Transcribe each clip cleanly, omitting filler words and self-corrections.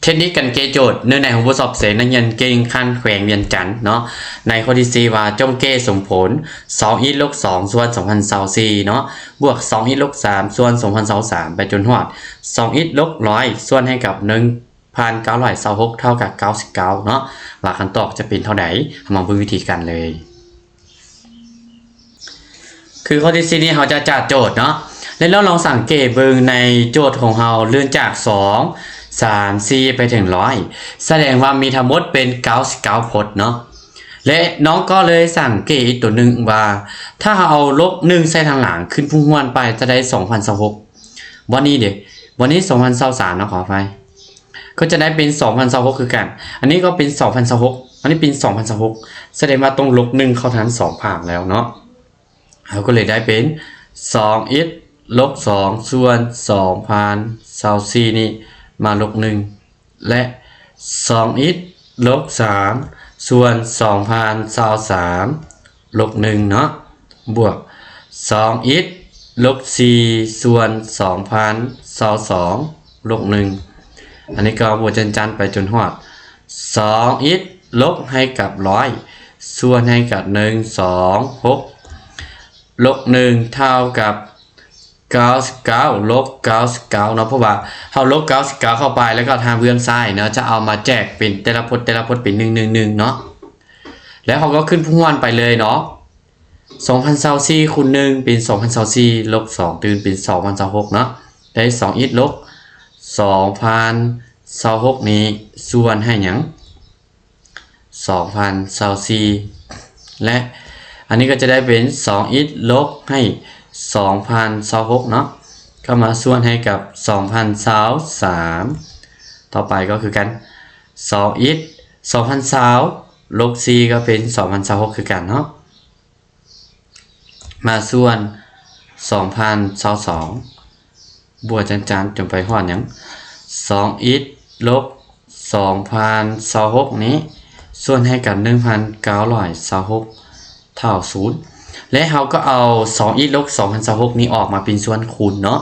เทคนิคการเกโจทย์เนื่องในของผู้สอบเสนักเรียนเก่งขั้นแขวงเวียงจันทน์เนาะในข้อที่4ว่าจงเกสมผล2อีลบ2ส่วน2024เนาะบวก2อีลบ3ส่วน2023ไปจนฮอด2อีลบ100ส่วนให้กับ1,926เท่ากับ99เนาะว่าคำตอบจะเป็นเท่าไหร่มาเบิ่งวิธีการเลยคือข้อที่4นี้เราจะจัดโจทย์เนาะแล้วเราลองสังเกตเบิ่งในโจทย์ของเราเลื่อนจาก2 3 4ไปถึง100แสดงว่ามีทั้งหมดเป็น99พจน์เนาะและน้องก็เลยสังเกตอีกตัวหนึ่งว่าถ้าเอาลบ1ใส่ทางหลังขึ้นพุ่งหวนไปจะได้2026วันนี้วันนี้2023นะขออภัยก็จะได้เป็น2026คือกันอันนี้ก็เป็น2026อันนี้เป็น2026แสดงว่าต้องลบ1เข้าทั้ง2ภาคแล้วเนาะเราก็เลยได้เป็น2x ลบ2ส่วน2024นี่มาลบ1และ2x ลบ3ส่วน2023ลบ1เนาะบวก2x ลบ4ส่วน2022ลบ1อันนี้ก็บวกจันไปจนฮอด2x ลบให้กับ100ส่วนให้กับ126ลบ1เท่ากับ99ลบ99เนาะเพราะว่าเราลบ99เข้าไปแล้วก็ทางเบื้องซ้ายเนาะจะเอามาแจกเป็นแต่ละพจน์เป็น111เนาะแล้วเขาก็ขึ้นพุ่งวันไปเลยเนาะ2024คูณ1เป็น2024ลบ2ตื่นเป็น2026เนาะได้2อีกลบ2026นี้ส่วนให้หยัง2024และอันนี้ก็จะได้เป็น2อีกลบให้2026เนาะก็มาส่วนให้กับ2023ต่อไปก็คือกัน2อีก2020ลบ4ก็เป็น2026คือกันเนาะมาส่วน2022บวกจันจนไปฮอดหยัง2อีกลบ2026นี้ส่วนให้กับ1926เท่า0และเราก็เอา2อีกลบ2026นี้ออกมาเป็นส่วนคูณเนาะ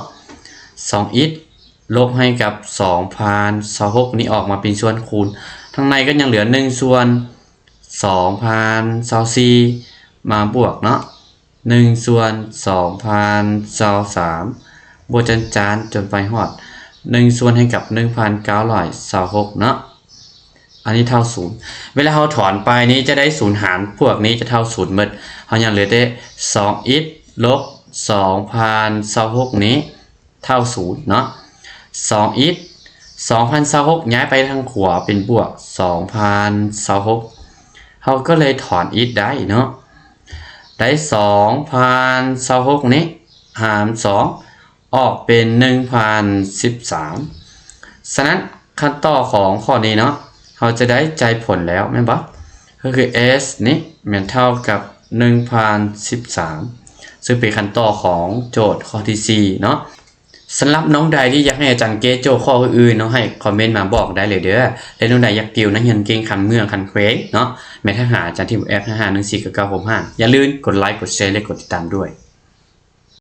2อีกลบให้กับ2026นี้ออกมาเป็นส่วนคูณทางในก็ยังเหลือ1ส่วน2024มาบวกเนาะ1ส่วน2023บวกจันจนไปฮอด1ส่วนให้กับ1926เนาะอันนี้เท่า0เวลาเราถอนไปนี้จะได้0หารพวกนี้จะเท่า0หมดเรายังเหลือได้2x ลบ2026นี้เท่า0เนาะ2x 2026ย้ายไปทางขวาเป็นบวก2026เราก็เลยถอน x ได้เนาะได้2026นี้หาร2ออกเป็น1013ฉะนั้นขั้นตอนของข้อนี้เนาะเราจะได้ใจผลแล้วแม่นบ่ก็คือ s นี้มันเท่ากับ1013ซึ่งเป็นขั้นตอนของโจทย์ข้อที่4เนาะสำหรับน้องใดที่อยากให้อาจารย์เกโจข้ออื่นๆเนาะให้คอมเมนต์มาบอกได้เลยเด้อและน้องใดอยากติวนักเรียนเก่งคันเมืองคันเควงเนาะแม้ถ้าหาอาจารย์ที่แอป55149965อย่าลืมกดไลค์กดแชร์และกดติดตามด้วย